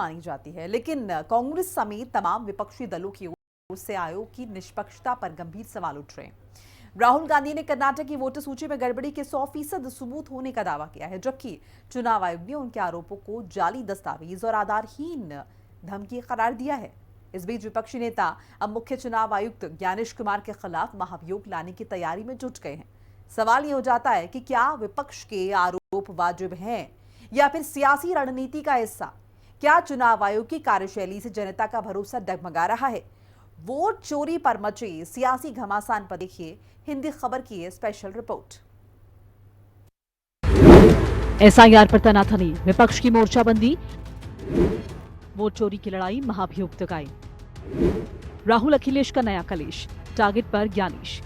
मानी जाती है, लेकिन कांग्रेस समेत तमाम विपक्षी दलों की ओर से आयोग की निष्पक्षता पर गंभीर सवाल उठ रहे हैं। राहुल गांधी ने कर्नाटक की वोटर सूची में गड़बड़ी के 100% सबूत होने का दावा किया है, जबकि चुनाव आयोग ने उनके आरोपों को जाली दस्तावेज और आधारहीन धमकी करार दिया है। इस बीच विपक्षी नेता अब मुख्य चुनाव आयुक्त ज्ञानेश कुमार के खिलाफ महाभियोग लाने की तैयारी में जुट गए हैं। सवाल ये हो जाता है कि क्या विपक्ष के आरोप वाजिब हैं या फिर सियासी रणनीति का हिस्सा? क्या चुनाव आयोग की कार्यशैली से जनता का भरोसा डगमगा रहा है? वोट चोरी पर मचे सियासी घमासान पर देखिए हिंदी खबर की स्पेशल रिपोर्ट। एसआईआर पर तनातनी, विपक्ष की मोर्चाबंदी, वोट चोरी की लड़ाई, महाभियोग तकाई। राहुल अखिलेश का नया कलेश, टारगेट पर ज्ञानेश।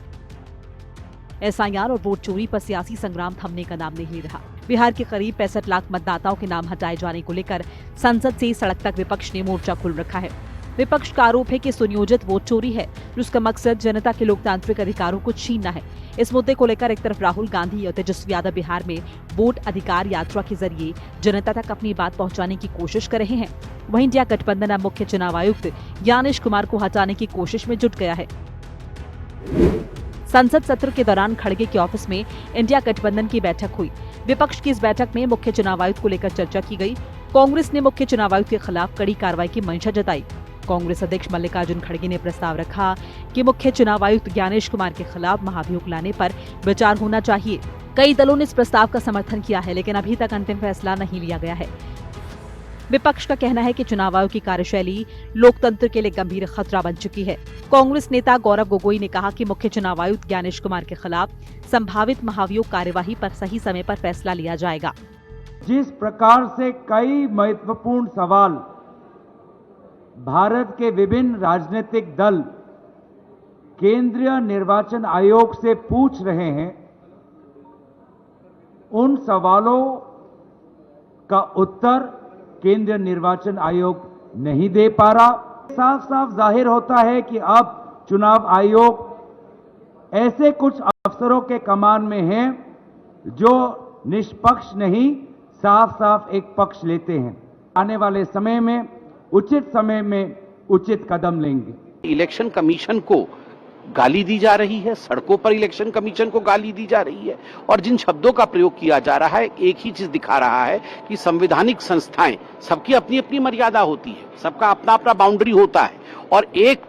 एसआईआर और वोट चोरी पर सियासी संग्राम थमने का नाम नहीं ले रहा। बिहार के करीब 65 लाख मतदाताओं के नाम हटाए जाने को लेकर संसद से सड़क तक विपक्ष ने मोर्चा खोल रखा है। विपक्ष का आरोप है कि सुनियोजित वोट चोरी है, जिसका मकसद जनता के लोकतांत्रिक अधिकारों को छीनना है। इस मुद्दे को लेकर एक तरफ राहुल गांधी और तेजस्वी यादव बिहार में वोट अधिकार यात्रा के जरिए जनता तक अपनी बात पहुंचाने की कोशिश कर रहे हैं, वहीं इंडिया गठबंधन अब मुख्य चुनाव आयुक्त ज्ञानेश कुमार को हटाने की कोशिश में जुट गया है। संसद सत्र के दौरान खड़गे के ऑफिस में इंडिया गठबंधन की बैठक हुई। विपक्ष की इस बैठक में मुख्य चुनाव आयुक्त को लेकर चर्चा की गई। कांग्रेस ने मुख्य चुनाव आयुक्त के खिलाफ कड़ी कार्रवाई की मंशा जताई। कांग्रेस अध्यक्ष मल्लिकार्जुन खड़गे ने प्रस्ताव रखा कि मुख्य चुनाव आयुक्त ज्ञानेश कुमार के खिलाफ महाभियोग लाने पर विचार होना चाहिए। कई दलों ने इस प्रस्ताव का समर्थन किया है, लेकिन अभी तक अंतिम फैसला नहीं लिया गया है। विपक्ष का कहना है कि चुनाव आयोग की कार्यशैली लोकतंत्र के लिए गंभीर खतरा बन चुकी है। कांग्रेस नेता गौरव गोगोई ने कहा कि मुख्य चुनाव आयुक्त ज्ञानेश कुमार के खिलाफ संभावित महाभियोग कार्यवाही पर सही समय पर फैसला लिया जाएगा। जिस प्रकार से कई महत्वपूर्ण सवाल भारत के विभिन्न राजनीतिक दल केंद्रीय निर्वाचन आयोग से पूछ रहे हैं, उन सवालों का उत्तर केंद्रीय निर्वाचन आयोग नहीं दे पा रहा। साफ साफ जाहिर होता है कि अब चुनाव आयोग ऐसे कुछ अफसरों के कमान में है जो निष्पक्ष नहीं, साफ साफ एक पक्ष लेते हैं। आने वाले समय में उचित समय में उचित कदम लेंगे। इलेक्शन कमीशन को गाली दी जा रही है, सड़कों पर इलेक्शन कमीशन को गाली दी जा रही है, और जिन शब्दों का प्रयोग किया जा रहा है एक ही चीज दिखा रहा है कि संवैधानिक संस्थाएं, सबकी अपनी अपनी मर्यादा होती है, सबका अपना अपना बाउंड्री होता है, और एक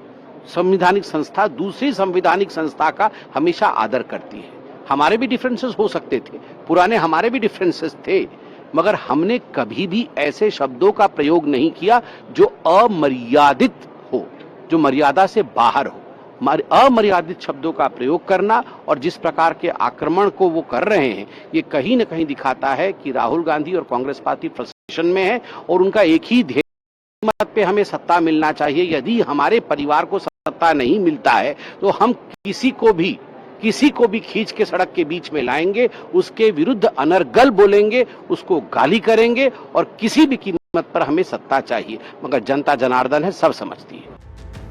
संवैधानिक संस्था दूसरी संवैधानिक संस्था का हमेशा आदर करती है। हमारे भी डिफरेंसेस हो सकते थे, पुराने हमारे भी डिफरेंसेस थे, मगर हमने कभी भी ऐसे शब्दों का प्रयोग नहीं किया जो अमर्यादित हो, जो मर्यादा से बाहर हो। अमर्यादित शब्दों का प्रयोग करना और जिस प्रकार के आक्रमण को वो कर रहे हैं, ये कहीं न कहीं दिखाता है कि राहुल गांधी और कांग्रेस पार्टी फ्रस्ट्रेशन में है और उनका एक ही ध्येय, मत पे हमें सत्ता मिलना चाहिए। यदि हमारे परिवार को सत्ता नहीं मिलता है तो हम किसी को भी खींच के सड़क के बीच में लाएंगे, उसके विरुद्ध अनर्गल बोलेंगे, उसको गाली करेंगे, और किसी भी कीमत पर हमें सत्ता चाहिए। मगर जनता जनार्दन है, सब समझती है।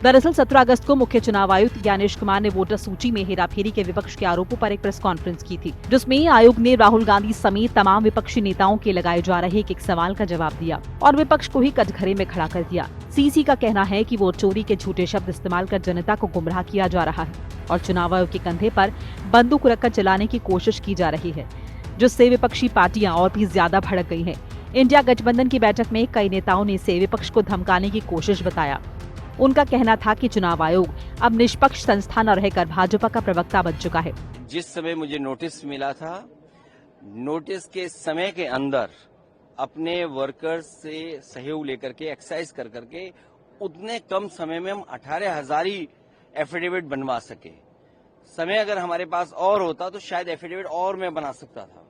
दरअसल 17 अगस्त को मुख्य चुनाव आयुक्त ज्ञानेश कुमार ने वोटर सूची में हेराफेरी के विपक्ष के आरोपों पर एक प्रेस कॉन्फ्रेंस की थी, जिसमें आयोग ने राहुल गांधी समेत तमाम विपक्षी नेताओं के लगाए जा रहे एक सवाल का जवाब दिया और विपक्ष को ही कटघरे में खड़ा कर दिया। सीसी का कहना है कि वोट चोरी के झूठे शब्द इस्तेमाल कर जनता को गुमराह किया जा रहा है और चुनाव आयोग के कंधे पर बंदूक रखकर चलाने की कोशिश की जा रही है, जिससे विपक्षी पार्टियां और भी ज्यादा भड़क गई हैं। इंडिया गठबंधन की बैठक में कई नेताओं ने इसे विपक्ष को धमकाने की कोशिश बताया। उनका कहना था कि चुनाव आयोग अब निष्पक्ष संस्था न रहकर भाजपा का प्रवक्ता बन चुका है। जिस समय मुझे नोटिस मिला था, नोटिस के समय के अंदर अपने वर्कर्स से सहयोग लेकर के एक्सरसाइज कर करके उतने कम समय में हम 18,000 ही एफिडेविट बनवा सके। समय अगर हमारे पास और होता तो शायद एफिडेविट और मैं बना सकता था,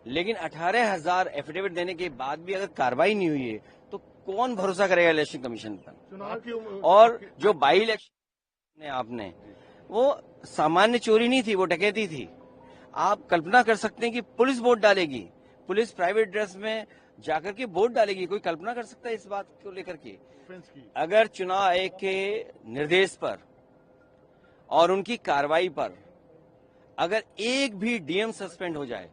लेकिन 18,000 एफिडेविट देने के बाद भी अगर कार्रवाई नहीं हुई है तो कौन भरोसा करेगा इलेक्शन कमीशन पर। और जो बाई इलेक्शन आपने, वो सामान्य चोरी नहीं थी, वो डकैती थी। आप कल्पना कर सकते हैं कि पुलिस वोट डालेगी, पुलिस प्राइवेट ड्रेस में जाकर के वोट डालेगी। कोई कल्पना कर सकता है इस बात को लेकर के? अगर चुनाव आयोग के निर्देश पर और उनकी कार्रवाई पर अगर एक भी डीएम सस्पेंड हो जाए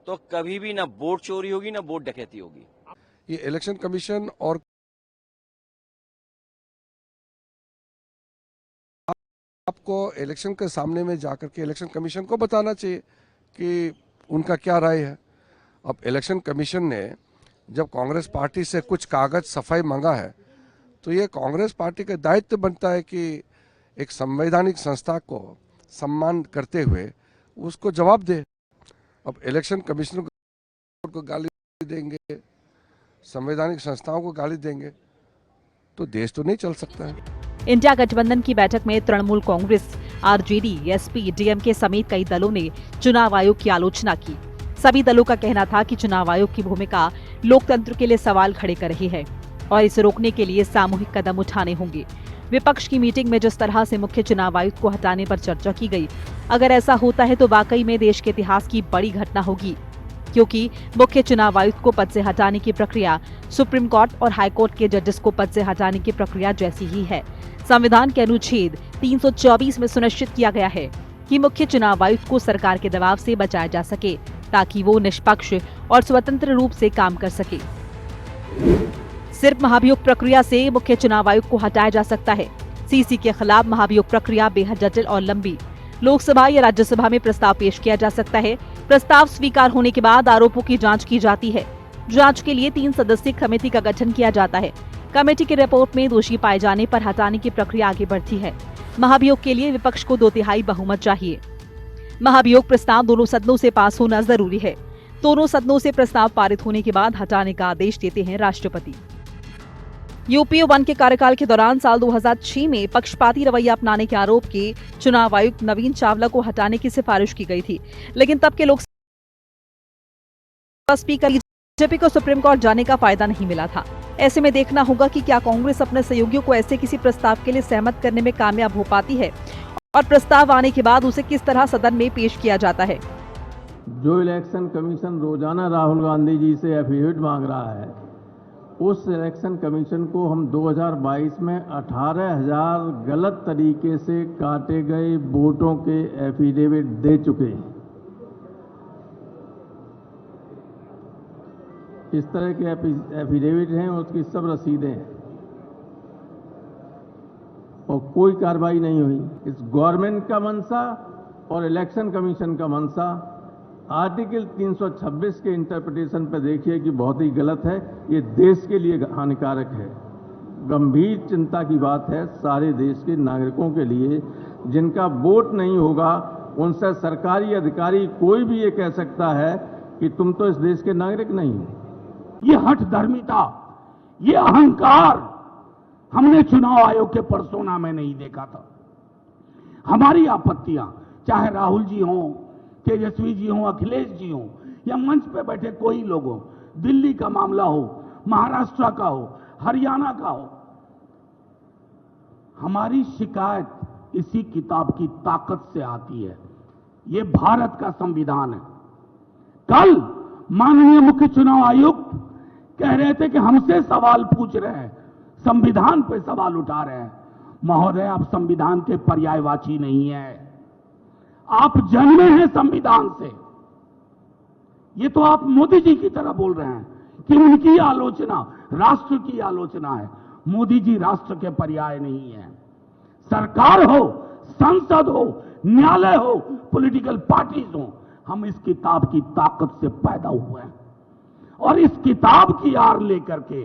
तो कभी भी ना वोट चोरी होगी ना वोट डकैती होगी। ये इलेक्शन कमीशन और आपको इलेक्शन के सामने में जाकर के इलेक्शन कमीशन को बताना चाहिए कि उनका क्या राय है। अब इलेक्शन कमीशन ने जब कांग्रेस पार्टी से कुछ कागज सफाई मांगा है तो ये कांग्रेस पार्टी का दायित्व बनता है कि एक संवैधानिक संस्था को सम्मान करते हुए उसको जवाब दे। अब इलेक्शन कमीशन को गाली देंगे, संवैधानिक संस्थाओं को गाली देंगे तो देश तो नहीं चल सकता है। इंडिया गठबंधन की बैठक में Trinamool Congress, RJD, SP, DMK समेत कई दलों ने चुनाव आयोग की आलोचना की। सभी दलों का कहना था कि चुनाव आयोग की भूमिका लोकतंत्र के लिए सवाल खड़े कर रही है और इसे रोकने के लिए सामूहिक कदम उठाने होंगे। विपक्ष की मीटिंग में जिस तरह से मुख्य चुनाव आयुक्त को हटाने पर चर्चा की गई, अगर ऐसा होता है तो वाकई में देश के इतिहास की बड़ी घटना होगी, क्योंकि मुख्य चुनाव आयुक्त को पद से हटाने की प्रक्रिया सुप्रीम कोर्ट और हाई कोर्ट के जजेस को पद से हटाने की प्रक्रिया जैसी ही है। संविधान के अनुच्छेद 324 में सुनिश्चित किया गया है कि मुख्य चुनाव आयुक्त को सरकार के दबाव से बचाया जा सके ताकि वो निष्पक्ष और स्वतंत्र रूप से काम कर सके। सिर्फ महाभियोग प्रक्रिया से मुख्य चुनाव आयुक्त को हटाया जा सकता है। सीसी के खिलाफ महाभियोग प्रक्रिया बेहद जटिल और लंबी। लोकसभा या राज्यसभा में प्रस्ताव पेश किया जा सकता है। प्रस्ताव स्वीकार होने के बाद आरोपों की जांच की जाती है। जांच के लिए 3 सदस्यीय कमेटी का गठन किया जाता है। कमेटी की रिपोर्ट में दोषी पाए जाने पर हटाने की प्रक्रिया आगे बढ़ती है। महाभियोग के लिए विपक्ष को 2/3 बहुमत चाहिए। महाभियोग प्रस्ताव दोनों सदनों से पास होना जरूरी है। दोनों सदनों से प्रस्ताव पारित होने के बाद हटाने का आदेश देते हैं राष्ट्रपति। यूपीए 1 के कार्यकाल के दौरान साल 2006 में पक्षपाती रवैया अपनाने के आरोप के चुनाव आयुक्त नवीन चावला को हटाने की सिफारिश की गई थी, लेकिन तब के लोकसभा स्पीकर बीजेपी को सुप्रीम कोर्ट जाने का फायदा नहीं मिला था। ऐसे में देखना होगा कि क्या कांग्रेस अपने सहयोगियों को ऐसे किसी प्रस्ताव के लिए सहमत करने में कामयाब हो पाती है और प्रस्ताव आने के बाद उसे किस तरह सदन में पेश किया जाता है। जो इलेक्शन कमीशन रोजाना राहुल गांधी जी से एफिडेविट मांग रहा है, उस इलेक्शन कमीशन को हम 2022 में 18,000 गलत तरीके से काटे गए वोटों के एफिडेविट दे चुके हैं। इस तरह के एफिडेविट हैं, उसकी सब रसीदें हैं और कोई कार्रवाई नहीं हुई। इस गवर्नमेंट का मंशा और इलेक्शन कमीशन का मंशा आर्टिकल 326 के इंटरप्रिटेशन पर देखिए कि बहुत ही गलत है। ये देश के लिए हानिकारक है। गंभीर चिंता की बात है सारे देश के नागरिकों के लिए। जिनका वोट नहीं होगा उनसे सरकारी अधिकारी कोई भी ये कह सकता है कि तुम तो इस देश के नागरिक नहीं हो। ये हठधर्मिता, ये अहंकार हमने चुनाव आयोग के पर्सोना में नहीं देखा था। हमारी आपत्तियां, चाहे राहुल जी हों, तेजस्वी जी हों, अखिलेश जी हों या मंच पे बैठे कोई लोग हों, दिल्ली का मामला हो, महाराष्ट्र का हो, हरियाणा का हो, हमारी शिकायत इसी किताब की ताकत से आती है। ये भारत का संविधान है। कल माननीय मुख्य चुनाव आयुक्त कह रहे थे कि हमसे सवाल पूछ रहे हैं, संविधान पे सवाल उठा रहे हैं। महोदय, आप संविधान के पर्यायवाची नहीं है, आप जन्मे हैं संविधान से। ये तो आप मोदी जी की तरह बोल रहे हैं कि उनकी आलोचना राष्ट्र की आलोचना है। मोदी जी राष्ट्र के पर्याय नहीं है। सरकार हो, संसद हो, न्यायालय हो, पॉलिटिकल पार्टीज हो, हम इस किताब की ताकत से पैदा हुए हैं और इस किताब की आड़ लेकर के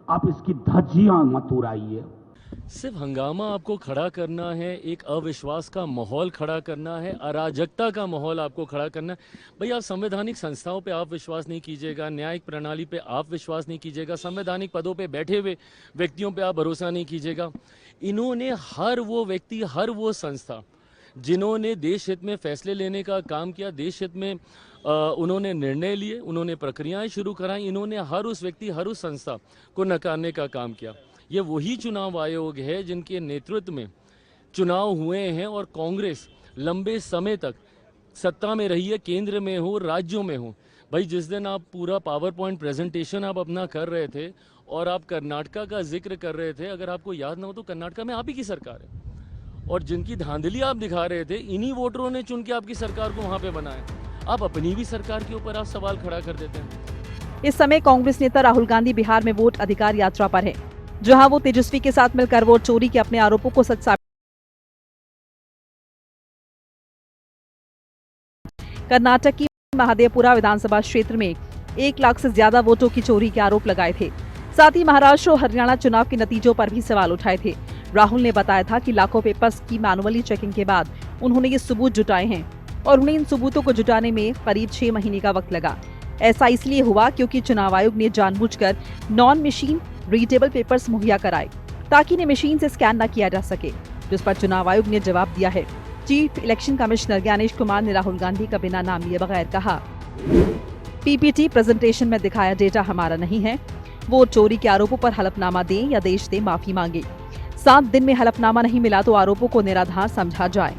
आप इसकी धज्जियां मत उड़ाइए। सिर्फ हंगामा आपको खड़ा करना है, एक अविश्वास का माहौल खड़ा करना है, अराजकता का माहौल आपको खड़ा करना है। भाई, आप संवैधानिक संस्थाओं पे आप विश्वास नहीं कीजिएगा, न्यायिक प्रणाली पे आप विश्वास नहीं कीजिएगा, संवैधानिक पदों पे बैठे हुए व्यक्तियों पे आप भरोसा नहीं कीजिएगा। इन्होंने हर वो व्यक्ति, हर वो संस्था जिन्होंने देश हित में फैसले लेने का काम किया, देश हित में उन्होंने निर्णय लिए, उन्होंने प्रक्रियाएं शुरू कराई, इन्होंने हर उस व्यक्ति, हर उस संस्था को नकारने का काम किया। ये वही चुनाव आयोग है जिनके नेतृत्व में चुनाव हुए हैं और कांग्रेस लंबे समय तक सत्ता में रही है, केंद्र में हो, राज्यों में हो। भाई, जिस दिन आप पूरा पावर पॉइंट प्रेजेंटेशन आप अपना कर रहे थे और आप कर्नाटका का जिक्र कर रहे थे, अगर आपको याद ना हो तो कर्नाटका में आप ही की सरकार है और जिनकी धांधली आप दिखा रहे थे, इन्हीं वोटरों ने चुन के आपकी सरकार को वहां पे बनाया। आप अपनी भी सरकार के ऊपर आप सवाल खड़ा कर देते हैं। इस समय कांग्रेस नेता राहुल गांधी बिहार में वोट अधिकार यात्रा पर हैं, जहां वो तेजस्वी के साथ मिलकर वोट चोरी के अपने आरोपों को सच साबित। कर्नाटक की महादेवपुरा विधानसभा क्षेत्र में 1 लाख से ज्यादा वोटों की चोरी के आरोप लगाए थे। साथ ही महाराष्ट्र और हरियाणा चुनाव के नतीजों पर भी सवाल उठाए थे। राहुल ने बताया था कि लाखों पेपर्स की मैनुअली चेकिंग के बाद उन्होंने ये सबूत जुटाए हैं और उन्हें इन सबूतों को जुटाने में करीब 6 महीने का वक्त लगा। ऐसा इसलिए हुआ क्योंकि चुनाव आयोग ने जानबूझकर नॉन मशीन रीडेबल पेपर्स मुहैया कराए ताकि इन्हें मशीन से स्कैन न किया जा सके, जिस पर चुनाव आयोग ने जवाब दिया है। Chief election commissioner Gyanesh Kumar ने राहुल गांधी का बिना नाम लिए बगैर कहा, पीपीटी प्रेजेंटेशन में दिखाया डेटा हमारा नहीं है। वोट चोरी के आरोपों पर हलफनामा दें या देश से माफी मांगे। 7 दिन में हलफनामा नहीं मिला तो आरोपों को निराधार समझा जाए।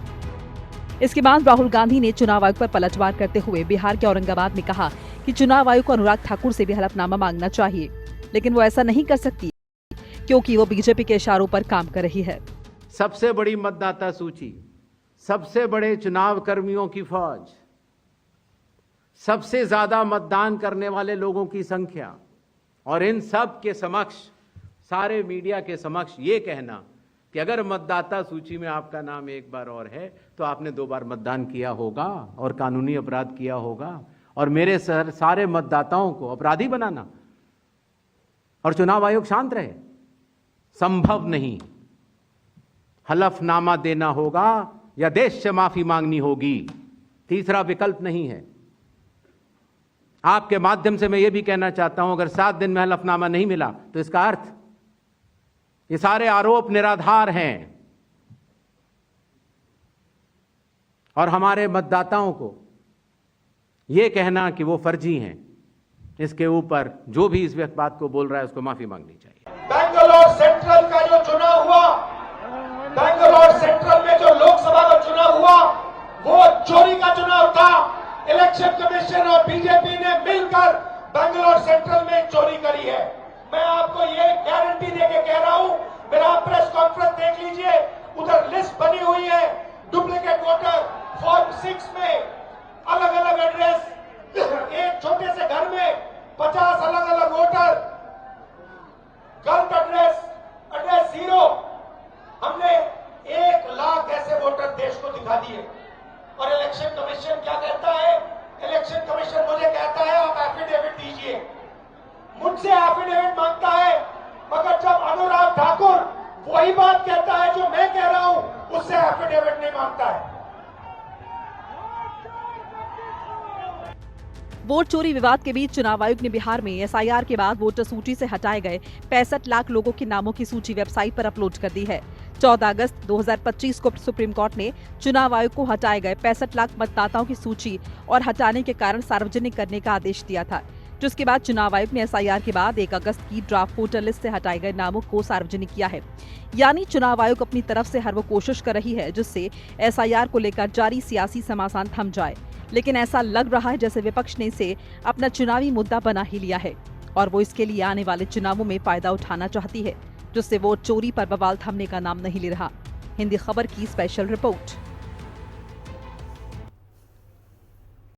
इसके बाद राहुल गांधी ने चुनाव आयोग पर पलटवार करते हुए बिहार के औरंगाबाद में कहा कि चुनाव आयोग को अनुराग ठाकुर से भी हलफनामा मांगना चाहिए, लेकिन वो ऐसा नहीं कर सकती क्योंकि वो बीजेपी के इशारों पर काम कर रही है। सबसे बड़ी मतदाता सूची, सबसे बड़े चुनाव कर्मियों की फौज, सबसे ज्यादा मतदान करने वाले लोगों की संख्या, और इन सब के समक्ष, सारे मीडिया के समक्ष ये कहना कि अगर मतदाता सूची में आपका नाम एक बार और है तो आपने 2 बार मतदान किया होगा और कानूनी अपराध किया होगा, और मेरे सारे मतदाताओं को अपराधी बनाना और चुनाव आयोग शांत रहे, संभव नहीं। हलफनामा देना होगा या देश से माफी मांगनी होगी, तीसरा विकल्प नहीं है। आपके माध्यम से मैं यह भी कहना चाहता हूं, अगर 7 दिन में हलफनामा नहीं मिला तो इसका अर्थ ये सारे आरोप निराधार हैं और हमारे मतदाताओं को यह कहना कि वो फर्जी हैं, इसके ऊपर जो भी इस बात को बोल रहा है उसको माफी मांगनी चाहिए। बेंगलोर सेंट्रल का जो चुनाव हुआ, बेंगलोर सेंट्रल में जो लोकसभा का चुनाव हुआ, वो चोरी का चुनाव था। इलेक्शन कमीशन और बीजेपी ने मिलकर बेंगलोर सेंट्रल में चोरी करी है। मैं आपको ये गारंटी देके कह रहा हूं, मेरा प्रेस कॉन्फ्रेंस देख लीजिए, उधर लिस्ट बनी हुई है। डुप्लीकेट वोटर फॉर्म 6 में अलग अलग एड्रेस, एक छोटे से घर में 50 अलग अलग वोटर, गलत एड्रेस 0। हमने 1 लाख ऐसे वोटर देश को दिखा दिए। और इलेक्शन कमीशन क्या कहता है? इलेक्शन कमीशन मुझे कहता है आप एफिडेविट दीजिए, मुझसे एफिडेविट मांगता है, मगर जब अनुराग ठाकुर वही बात कहता है जो मैं कह रहा हूं, उससे एफिडेविट नहीं मांगता है। वोट चोरी विवाद के बीच चुनाव आयोग ने बिहार में एसआईआर के बाद वोटर सूची से हटाए गए 65 लाख लोगों के नामों की सूची वेबसाइट पर अपलोड कर दी है। 14 अगस्त 2025 को सुप्रीम कोर्ट ने चुनाव आयोग को हटाए गए 65 लाख मतदाताओं की सूची और हटाने के कारण सार्वजनिक करने का आदेश दिया था, जिसके बाद चुनाव आयोग ने एसआईआर के बाद 1 अगस्त की ड्राफ्ट वोटर लिस्ट से हटाए गए नामों को सार्वजनिक किया है। यानी चुनाव आयोग अपनी तरफ से हर वो कोशिश कर रही है जिससे एसआईआर को लेकर जारी सियासी घमासान थम जाए, लेकिन ऐसा लग रहा है जैसे विपक्ष ने इसे अपना चुनावी मुद्दा बना ही लिया है और वो इसके लिए आने वाले चुनावों में फायदा उठाना चाहती है, जिससे वोट चोरी पर बवाल थमने का नाम नहीं ले रहा। हिंदी खबर की स्पेशल रिपोर्ट।